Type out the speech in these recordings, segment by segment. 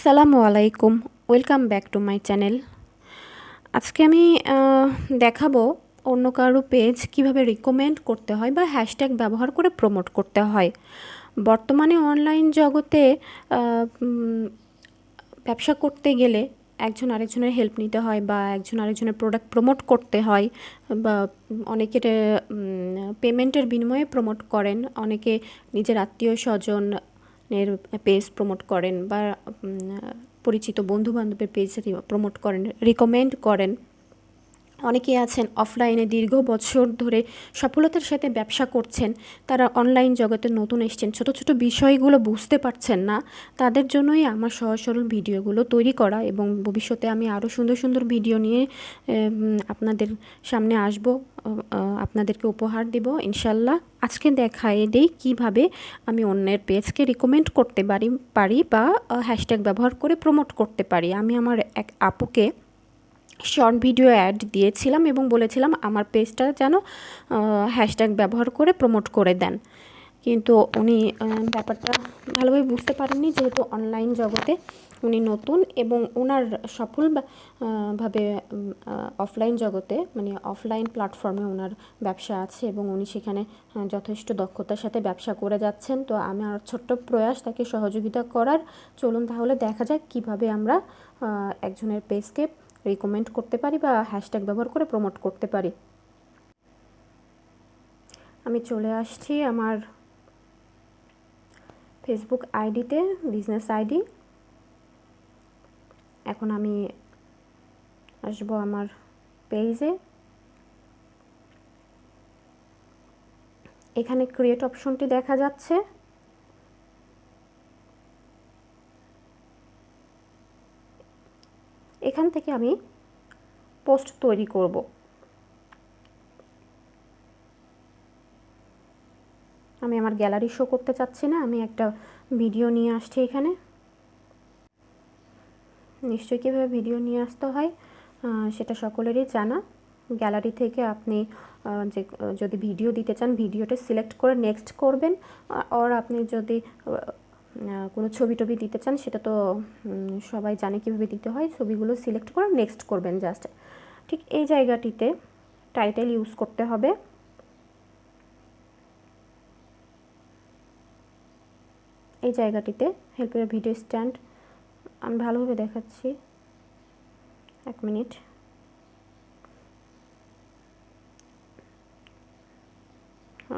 আসসালামু আলাইকুম, welcome back to my channel. আজকে আমি দেখাবো অন্য কারো পেজ কিভাবে রিকমেন্ড করতে হয় বা হ্যাশট্যাগ ব্যবহার করে প্রমোট করতে হয়। বর্তমানে অনলাইন জগতে ব্যবসা করতে গেলে একজন আরেকজনের হেল্প নিতে হয় বা একজন আরেকজনের প্রোডাক্ট প্রমোট করতে হয় বা অনেকের পেমেন্টের বিনিময়ে প্রমোট করেন, অনেকে নিজের আত্মীয় স্বজনের পেজ প্রমোট করেন বা পরিচিত বন্ধুবান্ধবের পেজ প্রমোট করেন, রিকমেন্ড করেন। অনেকেই আছেন অফলাইনে দীর্ঘ বছর ধরে সফলতার সাথে ব্যবসা করছেন, তারা অনলাইন জগতে নতুন এসছেন, ছোট ছোট বিষয়গুলো বুঝতে পারছেন না। তাদের জন্যই আমার সহজ সরল ভিডিওগুলো তৈরি করা, এবং ভবিষ্যতে আমি আরও সুন্দর সুন্দর ভিডিও নিয়ে আপনাদের সামনে আসব, আপনাদেরকে উপহার দেব ইনশাল্লাহ। আজকে দেখাই দেই কিভাবে আমি অন্যের পেজকে রিকমেন্ড করতে পারি বা হ্যাশট্যাগ ব্যবহার করে প্রমোট করতে পারি। আমি আমার এক আপুকে শর্ট ভিডিও অ্যাড দিয়েছিলাম এবং বলেছিলাম আমার পেজটা যেন হ্যাশট্যাগ ব্যবহার করে প্রমোট করে দেন, কিন্তু উনি ব্যাপারটা ভালোভাবে বুঝতে পারেননি, যেহেতু অনলাইন জগতে উনি নতুন এবং ওনার সফল ভাবে অফলাইন জগতে মানে অফলাইন প্ল্যাটফর্মে ওনার ব্যবসা আছে এবং উনি সেখানে যথেষ্ট দক্ষতার সাথে ব্যবসা করে যাচ্ছেন। তো আমি আর ছোট্ট প্রয়াস তাকে সহযোগিতা করার। চলুন তাহলে দেখা যাক কিভাবে আমরা একজনের পেজকে রিকমেন্ড করতে পারি বা হ্যাশট্যাগ ব্যবহার করে প্রমোট করতে পারি। আমি চলে আসছি আমার ফেসবুক আইডিতে, বিজনেস আইডি। এখন আমি আসব আমার পেজে। এখানে ক্রিয়েট অপশনটি দেখা যাচ্ছে। এখান থেকে আমি পোস্ট তৈরি করব। আমি আমার গ্যালারি শো করতে চাচ্ছি না, আমি একটা ভিডিও নিয়ে আসছি এখানে। নিশ্চয়ই কীভাবে ভিডিও নিয়ে আসতে হয় সেটা সকলেরই জানা। গ্যালারি থেকে আপনি যে যদি ভিডিও দিতে চান, ভিডিওটা সিলেক্ট করে নেক্সট করবেন, আর আপনি যদি কোনো ছবি টবি দিতে চান, সেটা তো সবাই জানে কীভাবে দিতে হয়। ছবিগুলো সিলেক্ট করে নেক্সট করবেন জাস্ট। ঠিক এই জায়গাটিতে টাইটেল ইউজ করতে হবে। এই জায়গাটিতে হেল্প ইউর ভিডিও স্ট্যান্ড, আমি ভালোভাবে দেখাচ্ছি, 1 মিনিট।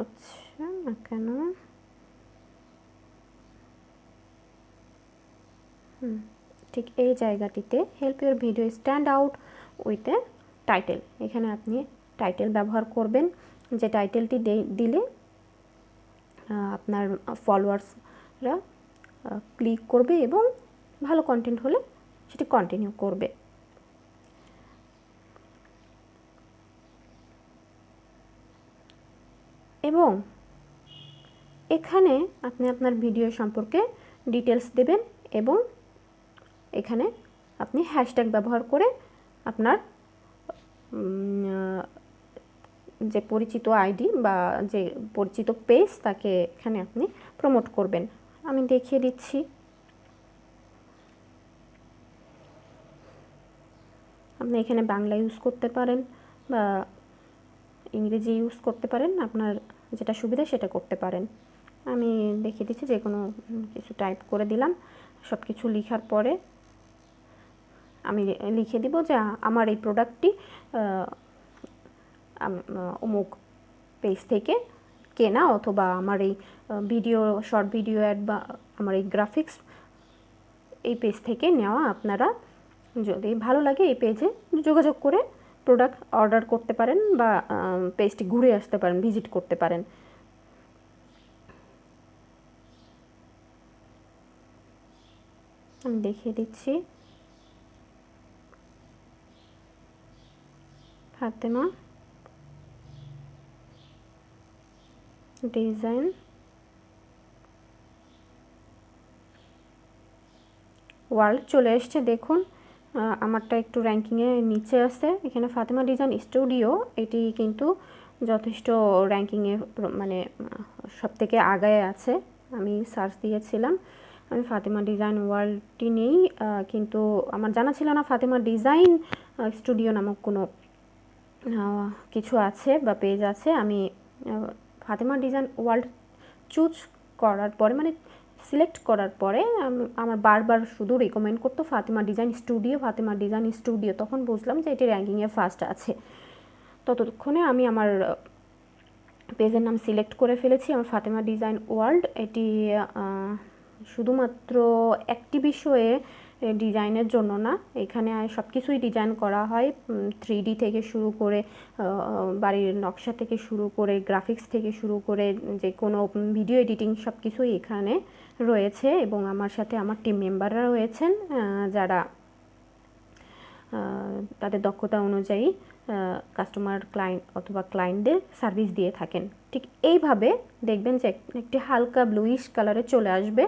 আচ্ছা না কেন, ঠিক এই জায়গাটিতে help your video stand out with a title, এখানে আপনি টাইটেল ব্যবহার করবেন। যে টাইটেলটি দিলে আপনার ফলোয়ার্সরা ক্লিক করবে এবং ভালো কন্টেন্ট হলে সেটি কন্টিনিউ করবে। এবং এখানে আপনি আপনার ভিডিও সম্পর্কে ডিটেলস দেবেন এবং এখানে আপনি হ্যাশট্যাগ ব্যবহার করে আপনার যে পরিচিত আইডি বা যে পরিচিত পেজ তাকে এখানে আপনি প্রমোট করবেন। আমি দেখিয়ে দিচ্ছি। আপনি এখানে বাংলা ইউজ করতে পারেন বা ইংরেজি ইউজ করতে পারেন, আপনার যেটা সুবিধা সেটা করতে পারেন। আমি দেখিয়ে দিচ্ছি, যে কোনো কিছু টাইপ করে দিলাম। সব কিছু লেখার পরে আমি লিখে দিব যে আমার এই প্রোডাক্টটি অমুক পেজ থেকে কেনা, অথবা আমার এই ভিডিও শর্ট ভিডিও অ্যাড বা আমার এই গ্রাফিক্স এই পেজ থেকে নেওয়া। আপনারা যদি ভালো লাগে এই পেজে যোগাযোগ করে প্রোডাক্ট অর্ডার করতে পারেন বা পেজটি ঘুরে আসতে পারেন, ভিজিট করতে পারেন। আমি দেখিয়ে দিচ্ছি। ফাতেমা ডিজাইন ওয়ার্ল্ড চলে এসছে, দেখুন আমারটা একটু র্যাঙ্কিংয়ে নিচে আছে। এখানে ফাতেমা ডিজাইন স্টুডিও, এটি কিন্তু যথেষ্ট র্যাঙ্কিংয়ে মানে সব থেকে আগায় আছে। আমি সার্চ দিয়েছিলাম, আমি ফাতেমা ডিজাইন ওয়ার্ল্ডটি নেই, কিন্তু আমার জানা ছিল না ফাতেমা ডিজাইন স্টুডিও নামক কোনো কিছু আছে বা পেজ আছে। আমি ফাতেমা ডিজাইন ওয়ার্ল্ড চুজ করার পরে, মানে সিলেক্ট করার পরে আমার বারবার শুধু রেকমেন্ড করতো Fatema design studio, Fatema design studio. তখন বুঝলাম যে এটি র্যাঙ্কিংয়ে ফার্স্ট আছে। ততক্ষণে আমি আমার পেজের নাম সিলেক্ট করে ফেলেছি, আমার ফাতেমা ডিজাইন ওয়ার্ল্ড। এটি শুধুমাত্র একটি বিষয়ে ডিজাইনের জন্য না, এখানে সব কিছুই ডিজাইন করা হয়, 3D থেকে শুরু করে বাড়ির নকশা থেকে শুরু করে গ্রাফিক্স থেকে শুরু করে যে কোনো ভিডিও এডিটিং সব কিছুই এখানে রয়েছে। এবং আমার সাথে আমার টিম মেম্বাররা রয়েছেন যারা তাদের দক্ষতা অনুযায়ী কাস্টমার, ক্লায়েন্ট অথবা ক্লায়েন্টদের সার্ভিস দিয়ে থাকেন। ঠিক এইভাবে দেখবেন যে একটি হালকা ব্লুইশ কালারে চলে আসবে,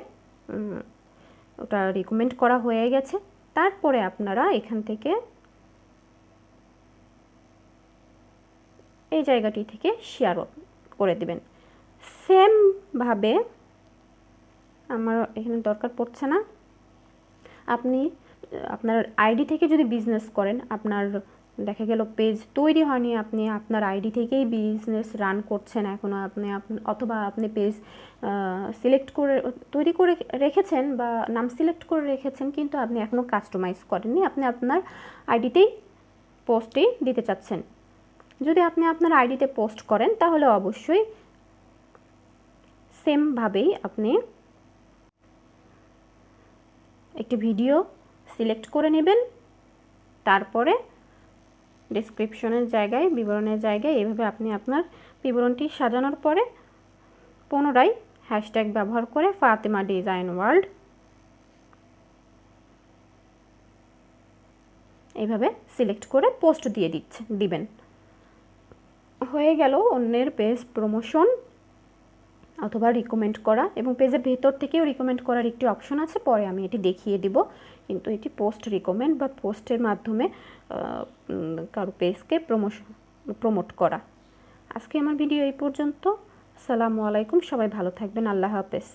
ওটা রিকমেন্ড করা হয়ে গেছে। তারপরে আপনারা এখান থেকে এই জায়গাটি থেকে শেয়ার করে দিবেন। সেমভাবে আমার এখানে দরকার পড়ছে না, আপনি আপনার আইডি থেকে যদি বিজনেস করেন, আপনার দেখা গেল পেজ তৈরি হয়নি, আপনি আপনার আইডি থেকেই বিজনেস রান করছেন এখনও, অথবা আপনি পেজ সিলেক্ট করে তৈরি করে রেখেছেন বা নাম সিলেক্ট করে রেখেছেন, কিন্তু আপনি এখনও কাস্টমাইজ করেননি, আপনি আপনার আইডিতেই পোস্টেই দিতে চাচ্ছেন। যদি আপনি আপনার আইডিতে পোস্ট করেন তাহলে অবশ্যই সেমভাবেই আপনি একটি ভিডিও সিলেক্ট করে নেবেন, তারপরে ডেসক্রিপশনের জায়গায়, বিবরণের জায়গায় এভাবে আপনি আপনার বিবরণটি সাজানোর পরে পুনরায় হ্যাশট্যাগ ব্যবহার করে ফাতেমা ডিজাইন ওয়ার্ল্ড এইভাবে সিলেক্ট করে পোস্ট দিয়ে দিবেন। হয়ে গেল অন্যের পেজ প্রমোশন অথবা রিকমেন্ড করা, এবং পেজের ভেতর থেকেও রিকমেন্ড করার একটি অপশন আছে, পরে আমি এটি দেখিয়ে দিব। কিন্তু এটি পোস্ট রিকমেন্ড বা পোস্টের মাধ্যমে কারো পেজকে প্রমোট করা। আজকে আমার ভিডিও এই পর্যন্ত। আসসালামু আলাইকুম, সবাই ভালো থাকবেন, আল্লাহ হাফেজ।